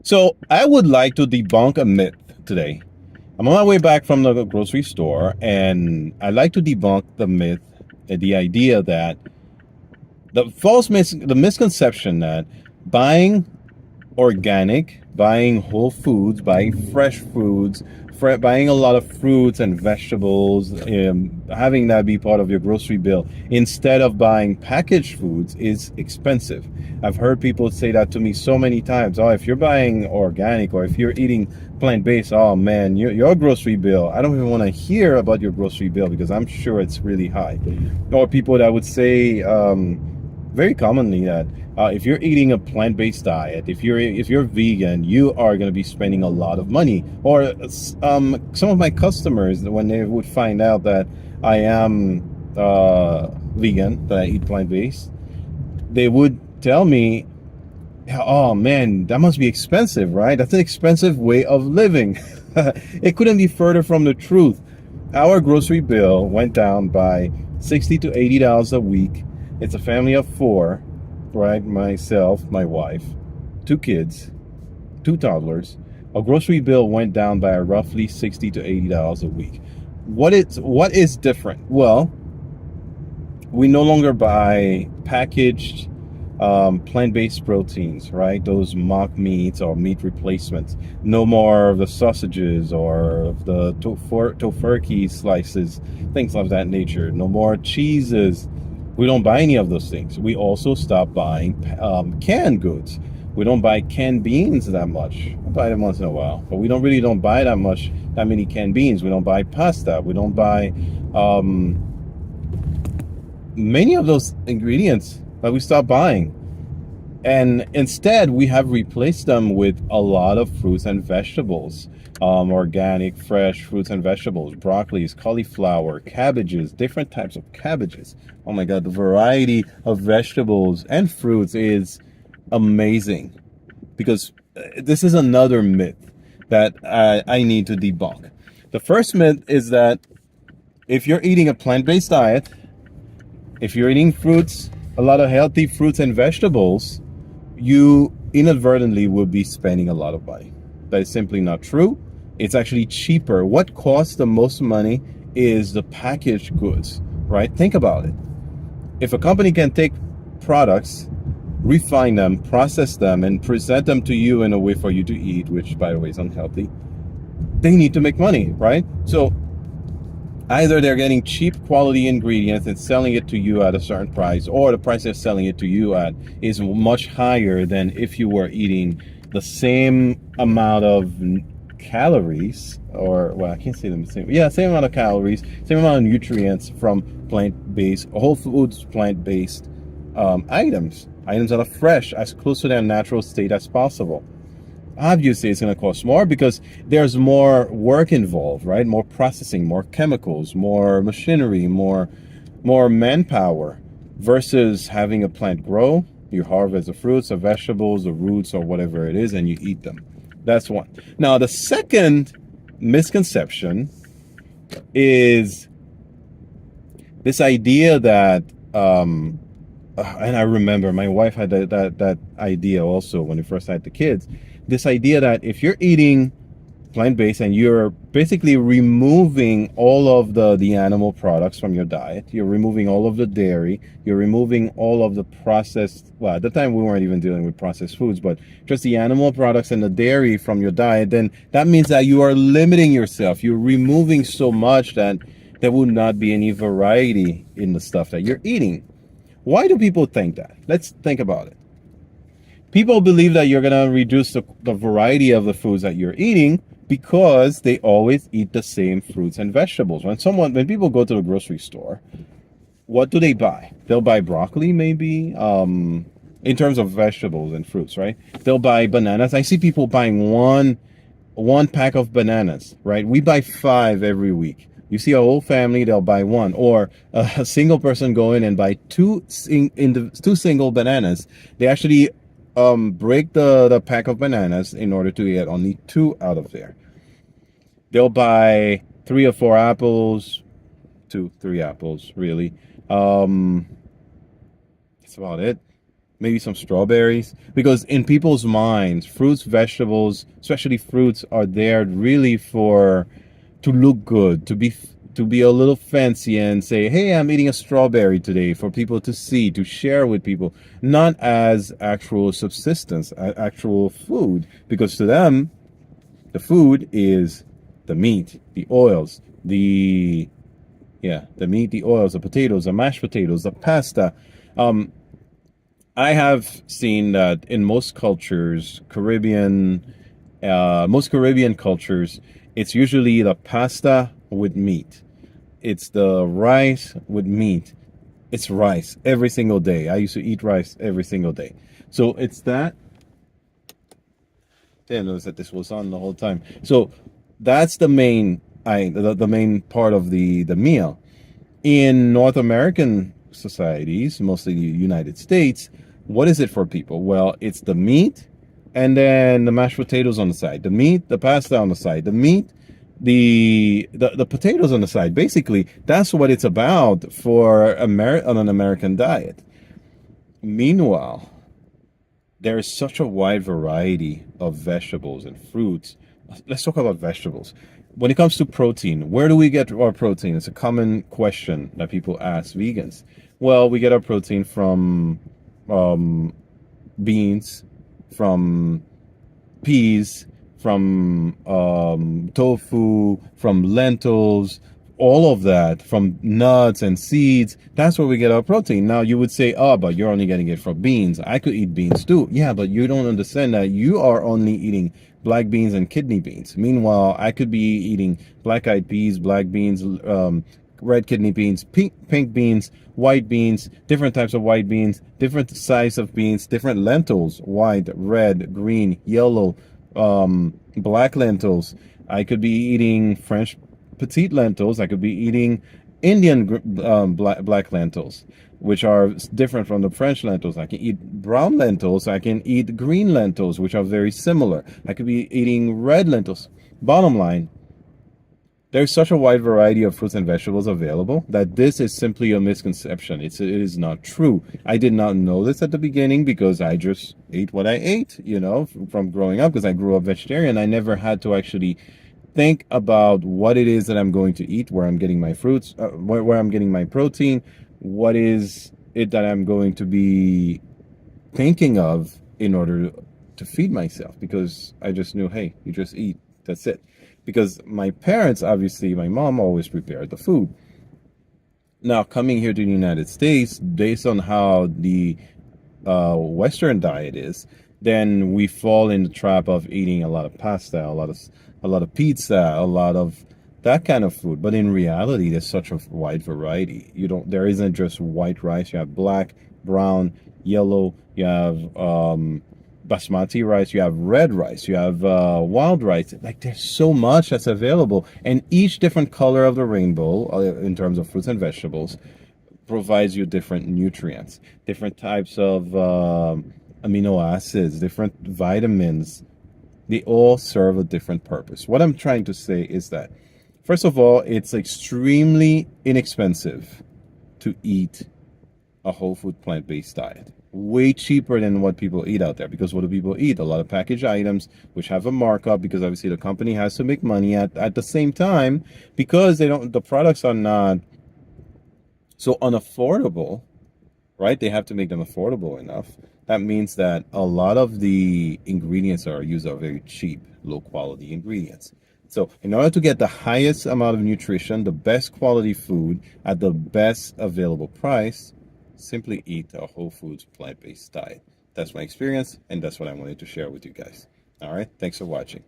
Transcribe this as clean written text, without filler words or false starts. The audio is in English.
So I would like to debunk a myth today. I'm on my way back from the grocery store, and I'd like to debunk the myth, the idea that the misconception that buying organic, buying whole foods, buying fresh foods, buying a lot of fruits and vegetables, having that be part of your grocery bill instead of buying packaged foods is expensive. I've heard people say that to me so many times. Oh, if you're buying organic or if you're eating plant-based, oh man, your grocery bill, I don't even want to hear about your grocery bill because I'm sure it's really high. Or people that would say, very commonly that if you're eating a plant-based diet, if you're vegan, you are going to be spending a lot of money. Or some of my customers, when they would find out that I am vegan, that I eat plant-based, they would tell me, "Oh man, that must be expensive, right? That's an expensive way of living." It couldn't be further from the truth. Our grocery bill went down by $60 to $80 a week. It's a family of four, right? Myself, my wife, two kids, two toddlers. Our grocery bill went down by roughly $60 to $80 a week. What is different? Well, we no longer buy packaged plant-based proteins, right? Those mock meats or meat replacements. No more of the sausages or the tofurkey slices, things of that nature. No more cheeses. We don't buy any of those things. We also stop buying canned goods. We don't buy canned beans that much. I buy them once in a while, but we don't buy that many canned beans. We don't buy pasta. We don't buy many of those ingredients that we stopped buying. And instead, we have replaced them with a lot of fruits and vegetables, organic, fresh fruits and vegetables, broccolis, cauliflower, cabbages, different types of cabbages. Oh my God, the variety of vegetables and fruits is amazing. Because this is another myth that I need to debunk. The first myth is that if you're eating a plant-based diet, if you're eating fruits, a lot of healthy fruits and vegetables, you inadvertently will be spending a lot of money. That is simply not true. It's actually cheaper. What costs the most money is the packaged goods, right? Think about it. If a company can take products, refine them, process them, and present them to you in a way for you to eat, which by the way is unhealthy, they need to make money, right? So either they're getting cheap quality ingredients and selling it to you at a certain price, or the price they're selling it to you at is much higher than if you were eating the same amount of calories, or well, I can't say them the same. Yeah, same amount of calories, same amount of nutrients from plant-based, whole foods, plant-based items that are fresh, as close to their natural state as possible. Obviously it's going to cost more because there's more work involved, right? More processing, more chemicals, more machinery, more manpower, versus having a plant grow. You harvest the fruits, the vegetables, the roots, or whatever it is, and you eat them. That's one. Now the second misconception is this idea that and I remember my wife had that idea also when we first had the kids. This idea that if you're eating plant-based and you're basically removing all of the animal products from your diet, you're removing all of the dairy, you're removing all of the processed, well, at the time we weren't even dealing with processed foods, but just the animal products and the dairy from your diet, then that means that you are limiting yourself. You're removing so much that there will not be any variety in the stuff that you're eating. Why do people think that? Let's think about it. People believe that you're going to reduce the variety of the foods that you're eating because they always eat the same fruits and vegetables. When people go to the grocery store, what do they buy? They'll buy broccoli, maybe, in terms of vegetables and fruits, right? They'll buy bananas. I see people buying one pack of bananas, right? We buy 5 every week. You see a whole family, they'll buy one, or a single person go in and buy two single bananas. They actually break the pack of bananas in order to get only 2 out of there. They'll buy 3 or 4 apples, 2, 3 apples, really. That's about it. maybe some strawberries, because in people's minds, fruits, vegetables, especially fruits, are there really for to look good, to be a little fancy and say, "Hey, I'm eating a strawberry today," for people to see, to share with people, not as actual subsistence, actual food, because to them, the food is the meat, the oils, the meat, the oils, the potatoes, the mashed potatoes, the pasta. Um, I have seen that in most Caribbean cultures, it's usually the pasta with meat. It's the rice with meat. It's rice every single day. I used to eat rice every single day. So it's that. Didn't notice that this was on the whole time. So that's the main part of the meal. In North American societies, mostly the United States, what is it for people? Well, it's the meat and then the mashed potatoes on the side. The meat, the pasta on the side. The meat, the potatoes on the side. Basically, that's what it's about for on an American diet. Meanwhile, there is such a wide variety of vegetables and fruits. Let's talk about vegetables. When it comes to protein, where do we get our protein? It's a common question that people ask vegans. Well, we get our protein from um, beans, from peas, from tofu, from lentils, all of that, from nuts and seeds. That's where we get our protein. Now, you would say, oh, but you're only getting it from beans. I could eat beans too. Yeah, but you don't understand that you are only eating black beans and kidney beans. Meanwhile, I could be eating black eyed peas, black beans, red kidney beans, pink beans, white beans, different types of white beans, different size of beans, different lentils, white, red, green, yellow, black lentils. I could be eating French petite lentils. I could be eating Indian black lentils, which are different from the French lentils. I can eat brown lentils. I can eat green lentils, which are very similar. I could be eating red lentils. Bottom line, there's such a wide variety of fruits and vegetables available that this is simply a misconception. It is not true. I did not know this at the beginning because I just ate what I ate, from growing up, because I grew up vegetarian. I never had to actually think about what it is that I'm going to eat, where I'm getting my fruits, where I'm getting my protein, what is it that I'm going to be thinking of in order to feed myself, because I just knew, hey, you just eat. That's it. Because my parents, obviously, my mom always prepared the food. Now, coming here to the United States, based on how the Western diet is, then we fall in the trap of eating a lot of pasta, a lot of pizza, a lot of that kind of food. But in reality, there's such a wide variety. There isn't just white rice. You have black, brown, yellow. You have basmati rice. You have red rice. You have wild rice. Like, there's so much that's available, and each different color of the rainbow, in terms of fruits and vegetables, provides you different nutrients, different types of amino acids, different vitamins. They all serve a different purpose. What I'm trying to say is that, first of all, it's extremely inexpensive to eat a whole food plant-based diet. Way cheaper than what people eat out there. Because what do people eat? A lot of packaged items, which have a markup, because obviously the company has to make money at the same time, because the products are not so unaffordable, right? They have to make them affordable enough. That means that a lot of the ingredients are used are very cheap, low quality ingredients. So in order to get the highest amount of nutrition, the best quality food at the best available price, simply eat a whole foods plant-based diet. That's my experience, and that's what I wanted to share with you guys. All right, thanks for watching.